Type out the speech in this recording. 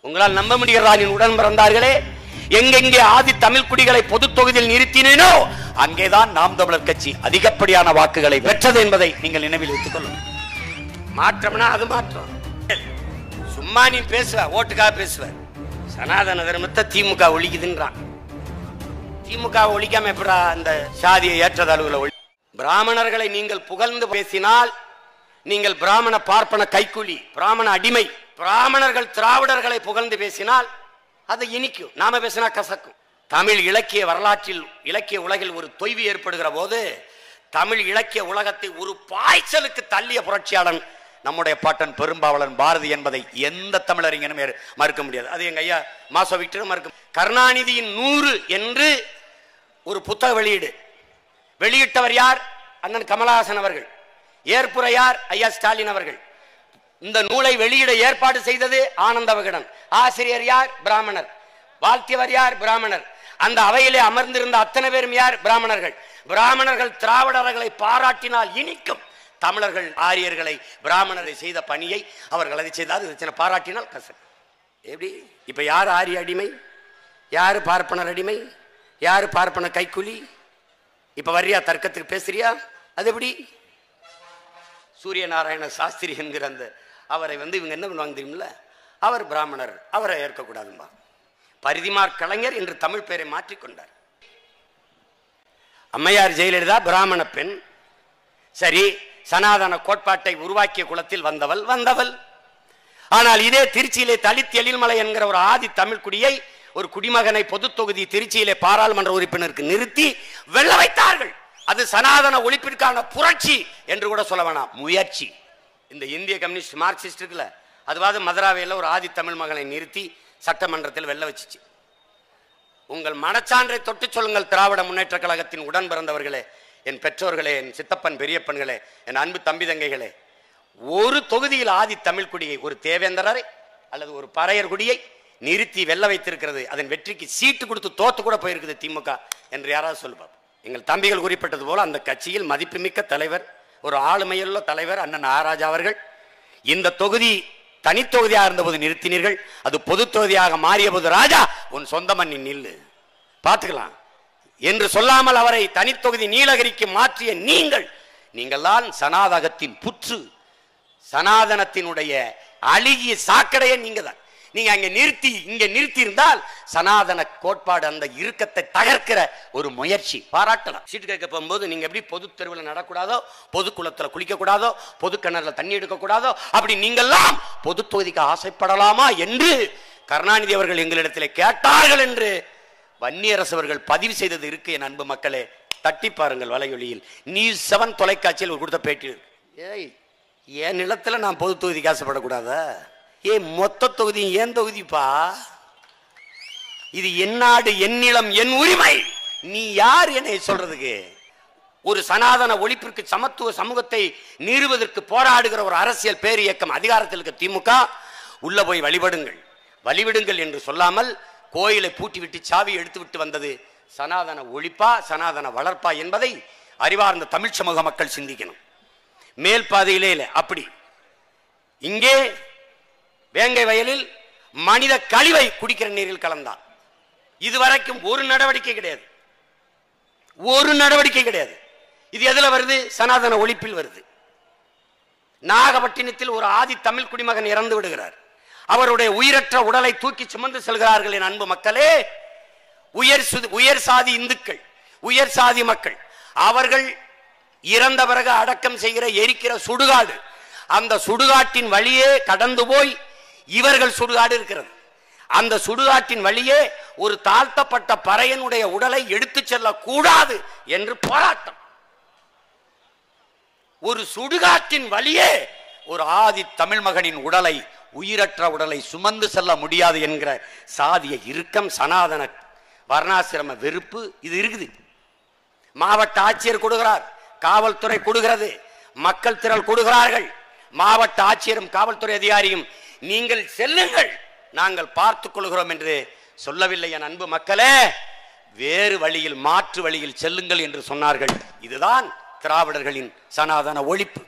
உங்களால் நம்ப முடிகிறதா? உடன் பிறந்தார்களே, எங்கெங்கே ஆதி தமிழ் குடிகளை பொது தொகுதியில் நிறுத்தினோ அங்கேதான் நாம் தமிழர் கட்சி அதிகப்படியான வாக்குகளை பெற்றது என்பதை நீங்கள் நினைவில் வைத்துக் கொள்ளுங்கள். மாற்றம்னா அது மாற்றம். சும்மா நீ பேசுவ, ஓட்டுக்காக பேசுவ. சனாதன தர்மத்தை திமுக ஒழிக்குதுன்றான். திமுக ஒழிக்காம எப்படா அந்த சாதியை ஏற்றதாழ்வுகளை ஒழி? பிராமணர்களை நீங்கள் புகழ்ந்து பேசினால் நீங்கள் பிராமண பார்ப்பன கைக்கூலி, பிராமண அடிமை. பிராமணர்கள் திராவிடர்களை புகழ்ந்து பேசினால் அது இனிக்கும், நாம பேசினா கசக்கும். தமிழ் இலக்கிய வரலாற்றில், இலக்கிய உலகில் ஒரு தொய்வு ஏற்படுகிற போது தமிழ் இலக்கிய உலகத்தை ஒரு பாய்ச்சலுக்கு தள்ளிய புரட்சியாளன் நம்முடைய பாட்டன் பெரும்பாவலன் பாரதி என்பதை எந்த தமிழறிஞனும் மறுக்க முடியாது. அது எங்க ஐயா மாசோ விக்டரும் மறுக்க. கருணாநிதியின் 100 என்று ஒரு புத்தக வெளியிட்டவர் யார்? அண்ணன் கமலஹாசன் அவர்கள். ஏற்புரை யார்? ஐயா ஸ்டாலின் அவர்கள். இந்த நூலை வெளியிட ஏற்பாடு செய்தது ஆனந்த விகடன். ஆசிரியர் யார்? பிராமணர். வாழ்த்தியவர் யார்? பிராமணர். அந்த அவையிலே அமர்ந்திருந்த அத்தனை பேரும் யார்? பிராமணர்கள். பிராமணர்கள் திராவிடர்களை பாராட்டினால் இனிக்கும், தமிழர்கள் ஆரியர்களை பிராமணரை செய்த பணியை அவர்கள் அதை செய்தால் பாராட்டினால் கசக்கும். எப்படி? இப்ப யார் ஆரிய அடிமை, யாரு பார்ப்பனர் அடிமை, யாரு பார்ப்பன கைக்கூலி? இப்ப வர்றியா தர்க்கத்துக்கு பேசுறியா? அது எப்படி? சூரிய நாராயண சாஸ்திரி என்கிற அந்த அவரை இவங்க என்ன பண்ணுவாங்க தெரியுமில்ல, அவர் பிராமணர், அவரை ஏற்கக்கூடாதுமா. பரிதிமார் கலைஞர் என்று தமிழ் பெயரை மாற்றிக்கொண்டார். அம்மையார் ஜெயலலிதா பிராமண பெண். சரி, சனாதன கோட்பாட்டை உருவாக்கிய குலத்தில் வந்தவள். ஆனால் இதே திருச்சியிலே தலித் எழில்மலை என்கிற ஒரு ஆதி தமிழ் குடியை, ஒரு குடிமகனை பொது தொகுதி திருச்சியிலே பாராளுமன்ற உறுப்பினருக்கு நிறுத்தி வெல்ல வைத்தார்கள். அது சனாதன ஒழிப்பிற்கான புரட்சி என்று கூட சொல்ல வேணாம், முயற்சி. இந்த இந்திய கம்யூனிஸ்ட் மார்க்சிஸ்ட் இருக்குல்ல, அதுவாது மதுராவையில் ஒரு ஆதி தமிழ் மகனை நிறுத்தி சட்டமன்றத்தில் வெல்ல வச்சிச்சு. உங்கள் மனச்சான்றை தொட்டு சொல்லுங்கள் திராவிட முன்னேற்ற கழகத்தின் உடன் பிறந்தவர்களே, என் பெற்றோர்களே, என் சித்தப்பன் பெரியப்பன்களே, என் அன்பு தம்பி தங்கைகளே, ஒரு தொகுதியில் ஆதி தமிழ் குடியை, ஒரு தேவேந்திரரை அல்லது ஒரு பறையர் குடியை நிறுத்தி வெல்ல வைத்திருக்கிறது. அதன் வெற்றிக்கு சீட்டு கொடுத்து தோத்து கூட போயிருக்குது திமுக என்று யாராவது சொல்லுவார்? எங்கள் தம்பிகள் குறிப்பிட்டது போல அந்த கட்சியில் மதிப்புமிக்க தலைவர், ஒரு ஆளுமையுள்ள தலைவர் அண்ணன் ஆராஜா அவர்கள் இந்த தொகுதி தனித்தொகுதியாக இருந்தபோது நிறுத்தினீர்கள், அது பொது தொகுதியாக மாறிய போது ராஜா உன் சொந்த மண்ணின் நில்லு பார்த்துக்கலாம் என்று சொல்லாமல் அவரை தனித்தொகுதி நீலகிரிக்கு மாற்றிய நீங்கள் தான் சனாதகத்தின் புற்று, சனாதனத்தினுடைய அழுகிய சாக்கடையை நீங்க தான். நீங்க அங்க இங்க நிறுத்தி இருந்தால் சனாதன கோட்பாடு அந்த இறுக்கத்தை தகர்க்கிற ஒரு முயற்சி பாராட்டலாம். சீட்டு கேட்க போகும்போது நீங்க எப்படி பொது தெருவில் நடக்கூடாதோ, பொது குளத்துல குளிக்க கூடாதோ, பொது கிணறுல தண்ணி எடுக்க கூடாதோ, அப்படி நீங்கெல்லாம் பொது தொகுதிக்கு ஆசைப்படலாமா என்று கருணாநிதி அவர்கள் எங்களிடத்தில் கேட்டார்கள் என்று வன்னியரசு அவர்கள் பதிவு செய்தது இருக்கு. என் அன்பு மக்களே, தட்டி பாருங்கள் வலையொலியில். நியூஸ் 7 தொலைக்காட்சியில் ஒரு கொடுத்த பேட்டி. ஏய், என் நிலத்துல நான் பொது தொகுதிக்கு ஆசைப்படக்கூடாதா? மொத்த தொகுதி ஏன் தொகுதிப்பா? இது என் நாடு, என் நிலம், என் உரிமை. நீ யார் என்னை சொல்றதுக்கு? ஒரு சனாதன ஒழிப்பிற்கு, சமத்துவ சமூகத்தை நிறுவதற்கு போராடுகிற ஒரு அரசியல் பேர் இயக்கம் அதிகாரத்தில் இருக்க திமுக உள்ள போய் வழிவிடுங்கள் என்று சொல்லாமல் கோயிலை பூட்டிவிட்டு சாவி எடுத்து விட்டு வந்தது சனாதன ஒழிப்பா, சனாதன வளர்ப்பா என்பதை அறிவார்ந்த தமிழ் சமூக மக்கள் சிந்திக்கணும். மேல் பாதையிலே இல்லை. அப்படி இங்கே வேங்கை வயலில் மனித கழிவை குடிக்கிற நீரில் கலந்தான். இதுவரைக்கும் ஒரு நடவடிக்கை கிடையாது. இது எதுல வருது? சனாதன ஒழிப்பில் வருது. நாகப்பட்டினத்தில் ஒரு ஆதி தமிழ் குடிமகன் இறந்து விடுகிறார். அவருடைய உயிரற்ற உடலை தூக்கி சுமந்து செல்கிறார்கள். என் அன்பு மக்களே, உயர் சாதி இந்துக்கள், உயர் சாதி மக்கள், அவர்கள் இறந்த பிறகு அடக்கம் செய்கிற எரிக்கிற சுடுகாடு, அந்த சுடுகாட்டின் வழியே கடந்து போய் இவர்கள் சுடுகாடு இருக்கிறது. அந்த சுடுகாட்டின் வழியே ஒரு தாழ்த்தப்பட்ட பறையனுடைய உடலை எடுத்து செல்ல கூடாது என்று போராட்டம். ஒரு சுடுகாட்டின் வழியே ஒரு ஆதி தமிழ் மகனின் உடலை, உயிரற்ற உடலை சுமந்து செல்ல முடியாது என்கிற சாதிய இறுக்கம், சனாதன வர்ணாசிரம வெறுப்பு இது இருக்குது. மாவட்ட ஆட்சியர் கொடுக்கிறார், காவல்துறை கொடுக்கிறது, மக்கள் திரள் கொடுக்கிறார்கள். மாவட்ட ஆட்சியரும் காவல்துறை அதிகாரியும் நீங்கள் செல்லுங்கள், நாங்கள் பார்த்துக் கொள்கிறோம் என்று சொல்லவில்லை. என் அன்பு மக்களே, வேறு வழியில், மாற்று வழியில் செல்லுங்கள் என்று சொன்னார்கள். இதுதான் திராவிடர்களின் சனாதன ஒழிப்பு.